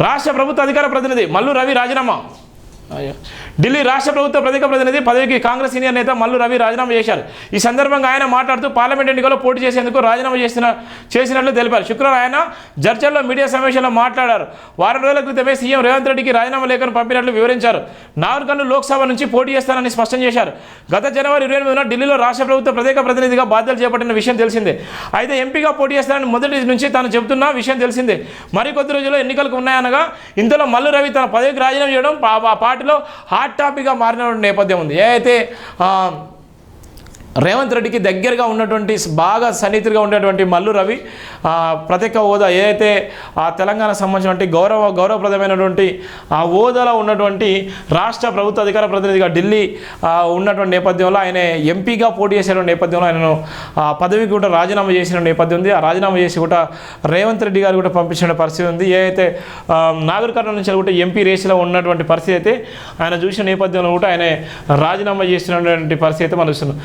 రాష్ట్ర ప్రభుత్వ అధికార ప్రతినిధి మల్లు రవి రాజీనామా. ఢిల్లీ రాష్ట్ర ప్రభుత్వ ప్రత్యేక ప్రతినిధి పదవికి కాంగ్రెస్ సీనియర్ నేత మల్లు రవి రాజీనామా చేశారు. ఈ సందర్భంగా ఆయన మాట్లాడుతూ పార్లమెంట్ ఎన్నికల్లో పోటీ చేసేందుకు రాజీనామా చేసినట్లు తెలిపారు. శుక్రవారం ఆయన జడ్చర్లో మీడియా సమావేశంలో మాట్లాడారు. వారం రోజుల క్రితమే సీఎం రేవంత్ రెడ్డికి రాజీనామా లేఖను పంపినట్లు వివరించారు. నాగర్కర్నూలు లోక్సభ నుంచి పోటీ చేస్తానని స్పష్టం చేశారు. గత జనవరి 28న ఢిల్లీలో రాష్ట్ర ప్రభుత్వ ప్రత్యేక ప్రతినిధిగా బాధ్యతలు చేపట్టిన విషయం తెలిసిందే. అయితే ఎంపీగా పోటీ చేస్తానని మొదటి నుంచి తాను చెబుతున్న విషయం తెలిసిందే. మరికొద్ది రోజుల్లో ఎన్నికలకు ఉన్నాయనగా ఇంతలో మల్లు రవి తన పదవికి రాజీనామా చేయడం పార్టీలో హాట్ టాపిక్గా మారిన నేపథ్యం ఉంది. ఏదైతే రేవంత్ రెడ్డికి దగ్గరగా ఉన్నటువంటి బాగా సన్నిహితుడిగా ఉన్నటువంటి మల్లు రవి ప్రత్యేక హోదా ఏదైతే ఆ తెలంగాణకు సంబంధించినటువంటి గౌరవప్రదమైనటువంటి ఆ హోదాలో ఉన్నటువంటి రాష్ట్ర ప్రభుత్వ అధికార ప్రతినిధిగా ఢిల్లీ ఉన్నటువంటి నేపథ్యంలో ఆయన ఎంపీగా పోటీ చేసిన నేపథ్యంలో ఆయనను పదవికి కూడా రాజీనామా చేసిన నేపథ్యం ఉంది. ఆ రాజీనామా చేసి కూడా రేవంత్ రెడ్డి గారు కూడా పంపించిన పరిస్థితి ఉంది. ఏదైతే నాగర్ కర్నూలు నుంచి కూడా ఎంపీ రేసులో ఉన్నటువంటి పరిస్థితి అయితే ఆయన చూసిన నేపథ్యంలో కూడా ఆయన రాజీనామా చేసినటువంటి పరిస్థితి అయితే మనం చూస్తున్నాం.